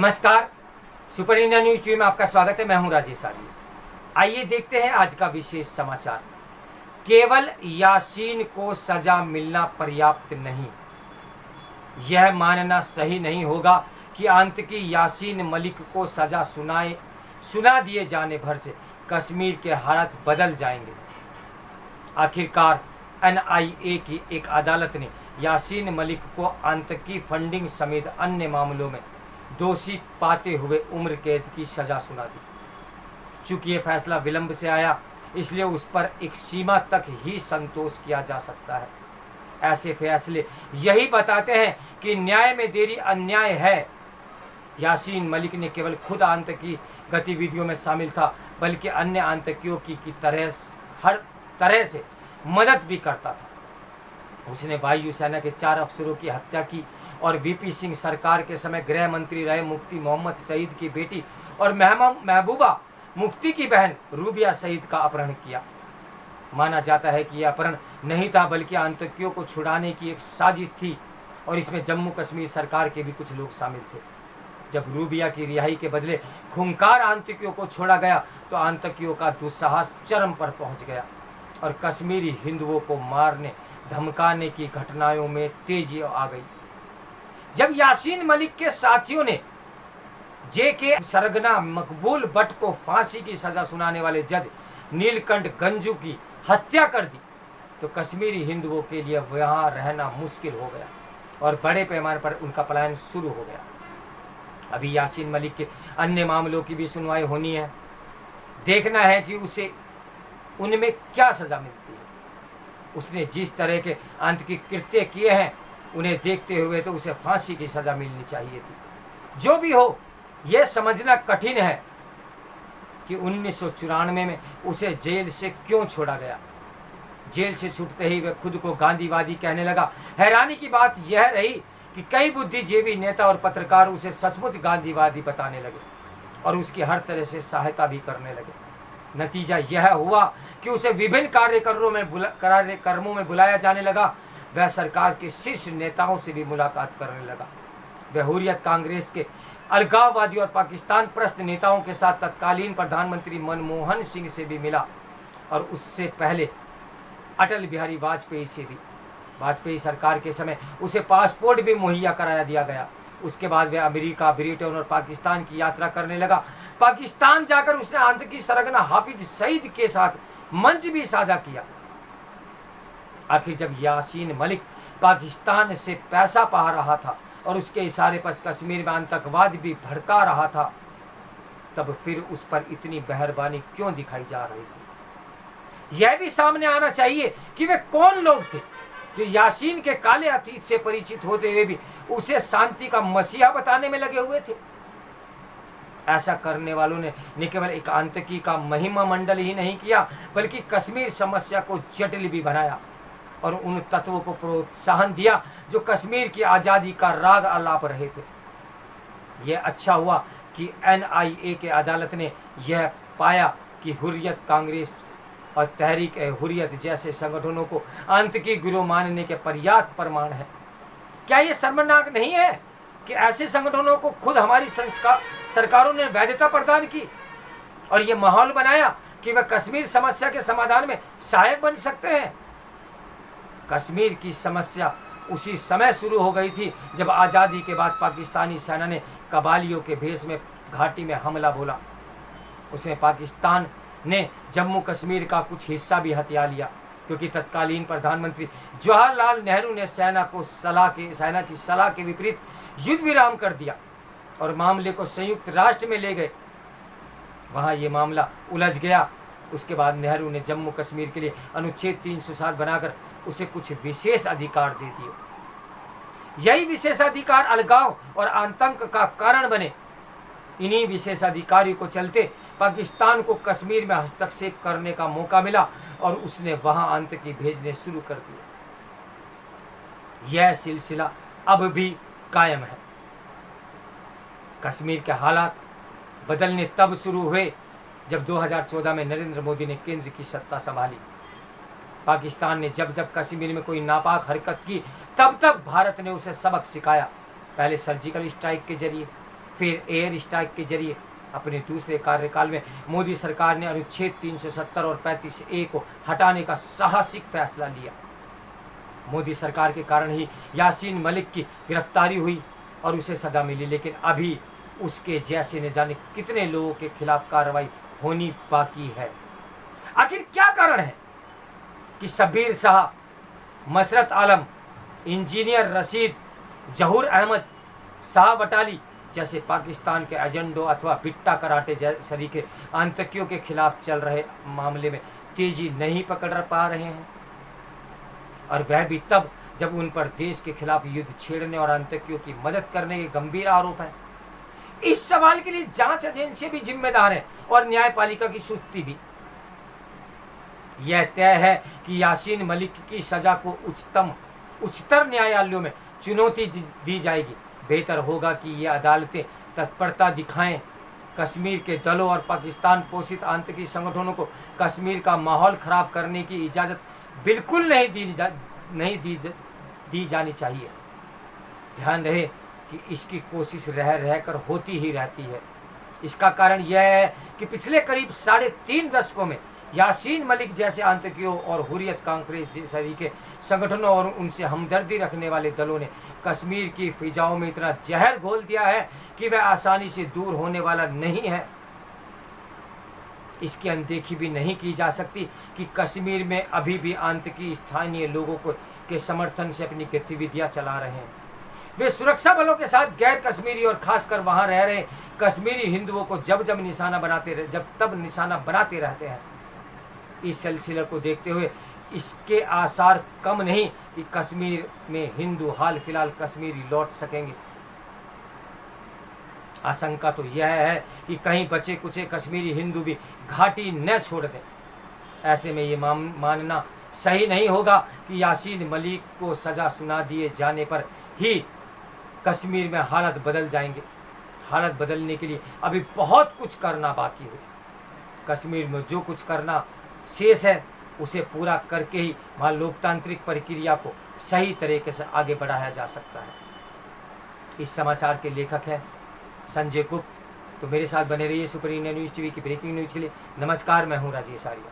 नमस्कार, super India news TV में आपका स्वागत है। मैं हूं राजेश आर्य। आइए देखते हैं आज का विशेष समाचार। केवल यासीन को सजा मिलना पर्याप्त नहीं, यह मानना सही नहीं होगा कि आतंकी यासीन मलिक को सजा सुना दिए जाने भर से कश्मीर के हालात बदल जाएंगे। आखिरकार NIA की एक अदालत ने यासीन मलिक को आतंकी फंडिंग समेत अन्य मामलों में दोषी पाते हुए उम्र कैद की सजा सुना दी। चूंकि यह फैसला विलंब से आया, इसलिए उस पर एक सीमा तक ही संतोष किया जा सकता है। ऐसे फैसले यही बताते हैं कि न्याय में देरी अन्याय है। यासीन मलिक ने केवल खुद आतंकी गतिविधियों में शामिल था, बल्कि अन्य आतंकियों की हर तरह से मदद भी करता था। उसने वायुसेना के 4 अफसरों की हत्या की और VP सिंह सरकार के समय गृह मंत्री रहे मुफ्ती मोहम्मद सईद की बेटी और महबूबा मुफ्ती की बहन रूबिया सईद का अपहरण किया। माना जाता है कि यह अपहरण नहीं था, बल्कि आतंकियों को छुड़ाने की एक साजिश थी और इसमें जम्मू कश्मीर सरकार के भी कुछ लोग शामिल थे। जब रूबिया की रिहाई के बदले खूंखार आतंकियों को छोड़ा गया तो आतंकियों का दुस्साहस चरम पर पहुंच गया और कश्मीरी हिंदुओं को मारने धमकाने की घटनाओं में तेजी आ गई। जब यासीन मलिक के साथियों ने JK सरगना मकबूल भट्ट को फांसी की सजा सुनाने वाले जज नीलकंठ गंजू की हत्या कर दी, तो कश्मीरी हिंदुओं के लिए वहां रहना मुश्किल हो गया और बड़े पैमाने पर उनका पलायन शुरू हो गया। अभी यासीन मलिक के अन्य मामलों की भी सुनवाई होनी है। देखना है कि उसे उनमें क्या सजा मिलती है। उसने जिस तरह के आतंकी कृत्य किए हैं, उन्हें देखते हुए तो उसे फांसी की सजा मिलनी चाहिए थी। जो भी हो, यह समझना कठिन है कि 1994 में उसे जेल से क्यों छोड़ा गया। जेल से छूटते ही वह खुद को गांधीवादी कहने लगा। हैरानी की बात यह रही कि कई बुद्धिजीवी नेता और पत्रकार उसे सचमुच गांधीवादी बताने लगे और उसकी हर तरह से सहायता भी करने लगे। नतीजा यह हुआ कि उसे विभिन्न कार्यक्रमों में बुलाया जाने लगा। वह सरकार के शीर्ष नेताओं से भी मुलाकात करने लगा। वह हुर्रियत कांग्रेस के अलगाववादी और पाकिस्तान प्रस्त नेताओं के साथ तत्कालीन प्रधानमंत्री मनमोहन सिंह से भी मिला और उससे पहले अटल बिहारी वाजपेयी से भी। वाजपेयी सरकार के समय उसे पासपोर्ट भी मुहैया कराया दिया गया। उसके बाद वह अमेरिका, ब्रिटेन और पाकिस्तान की यात्रा करने लगा। पाकिस्तान जाकर उसने आतंकी सरगना हाफिज सईद के साथ मंच भी साझा किया। आखिर जब यासीन मलिक पाकिस्तान से पैसा पा रहा था और उसके इशारे पर कश्मीर में आतंकवाद भी भड़का रहा था, तब फिर उस पर इतनी मेहरबानी क्यों दिखाई जा रही थी। यह भी सामने आना चाहिए कि वे कौन लोग थे जो यासीन के काले अतीत से परिचित होते हुए भी उसे शांति का मसीहा बताने में लगे हुए थे। ऐसा करने वालों ने न केवल एक आतंकी का महिमा मंडल ही नहीं किया, बल्कि कश्मीर समस्या को जटिल भी बनाया और उन तत्वों को प्रोत्साहन दिया जो कश्मीर की आज़ादी का राग आलाप रहे थे। यह अच्छा हुआ कि NIA के अदालत ने यह पाया कि हुर्रियत कांग्रेस और तहरीक हुर्रियत जैसे संगठनों को आतंकी गिरोह मानने के पर्याप्त प्रमाण है। क्या यह शर्मनाक नहीं है कि ऐसे संगठनों को खुद हमारी सरकारों ने वैधता प्रदान की और यह माहौल बनाया कि वह कश्मीर समस्या के समाधान में सहायक बन सकते हैं। कश्मीर की समस्या उसी समय शुरू हो गई थी जब आज़ादी के बाद पाकिस्तानी सेना ने कबालियों के भेष में घाटी में हमला बोला। उसमें पाकिस्तान ने जम्मू कश्मीर का कुछ हिस्सा भी हथिया लिया, क्योंकि तत्कालीन प्रधानमंत्री जवाहरलाल नेहरू ने सेना की सलाह के विपरीत युद्ध विराम कर दिया और मामले को संयुक्त राष्ट्र में ले गए। वहाँ ये मामला उलझ गया। उसके बाद नेहरू ने जम्मू कश्मीर के लिए अनुच्छेद 307 बनाकर उसे कुछ विशेष अधिकार दे दिए। यही विशेषाधिकार अलगाव और आतंक का कारण बने। इन्हीं विशेषाधिकारों को चलते पाकिस्तान को कश्मीर में हस्तक्षेप करने का मौका मिला और उसने वहां आतंकी भेजने शुरू कर दिए। यह सिलसिला अब भी कायम है। कश्मीर के हालात बदलने तब शुरू हुए जब 2014 में नरेंद्र मोदी ने केंद्र की सत्ता संभाली। पाकिस्तान ने जब जब कश्मीर में कोई नापाक हरकत की, तब तब भारत ने उसे सबक सिखाया। पहले सर्जिकल स्ट्राइक के जरिए, फिर एयर स्ट्राइक के जरिए अपने दूसरे कार्यकाल में मोदी सरकार ने अनुच्छेद 370 और 35A को हटाने का साहसिक फैसला लिया। मोदी सरकार के कारण ही यासीन मलिक की गिरफ्तारी हुई और उसे सज़ा मिली, लेकिन अभी उसके जैसे न जाने कितने लोगों के खिलाफ कार्रवाई होनी बाकी है। आखिर क्या कारण है कि शब्बीर शाह, मसरत आलम, इंजीनियर रशीद, जहूर अहमद, शाह वटाली जैसे पाकिस्तान के एजेंडों अथवा बिट्टा कराटे जैसे सरीके आतंकियों के खिलाफ चल रहे मामले में तेजी नहीं पकड़ पा रहे हैं, और वह भी तब जब उन पर देश के खिलाफ युद्ध छेड़ने और आतंकियों की मदद करने के गंभीर आरोप हैं। इस सवाल के लिए जांच एजेंसी भी जिम्मेदार है और न्यायपालिका की सुस्ती भी। यह तय है कि यासीन मलिक की सजा को उच्चतर न्यायालयों में चुनौती दी जाएगी। बेहतर होगा कि ये अदालतें तत्परता दिखाएं, कश्मीर के दलों और पाकिस्तान पोषित आतंकी संगठनों को कश्मीर का माहौल खराब करने की इजाज़त बिल्कुल नहीं दी जानी चाहिए। ध्यान रहे कि इसकी कोशिश रह कर होती ही रहती है। इसका कारण यह है कि पिछले करीब 3.5 दशकों में यासीन मलिक जैसे आतंकियों और हुर्रियत कॉन्फ्रेंस जैसे संगठनों और उनसे हमदर्दी रखने वाले दलों ने कश्मीर की फिजाओं में इतना जहर घोल दिया है कि वह आसानी से दूर होने वाला नहीं है। इसकी अनदेखी भी नहीं की जा सकती कि कश्मीर में अभी भी आतंकी स्थानीय लोगों के समर्थन से अपनी गतिविधियां चला रहे हैं। वे सुरक्षा बलों के साथ गैर कश्मीरी और खासकर वहां रह रहे कश्मीरी हिंदुओं को जब तब निशाना बनाते रहते हैं। इस सिलसिले को देखते हुए इसके आसार कम नहीं कि कश्मीर में हिंदू हाल फिलहाल कश्मीरी लौट सकेंगे। आशंका तो यह है कि कहीं बचे कुचे कश्मीरी हिंदू भी घाटी न छोड़ दें। ऐसे में ये मानना सही नहीं होगा कि यासीन मलिक को सज़ा सुना दिए जाने पर ही कश्मीर में हालत बदल जाएंगे। हालत बदलने के लिए अभी बहुत कुछ करना बाकी है। कश्मीर में जो कुछ करना शेष है उसे पूरा करके ही वहाँ लोकतांत्रिक प्रक्रिया को सही तरीके से आगे बढ़ाया जा सकता है। इस समाचार के लेखक हैं संजय गुप्त। तो मेरे साथ बने रहिए सुपर इंडिया न्यूज़ टीवी की ब्रेकिंग न्यूज़ के लिए। नमस्कार, मैं हूँ राजेश आर्या।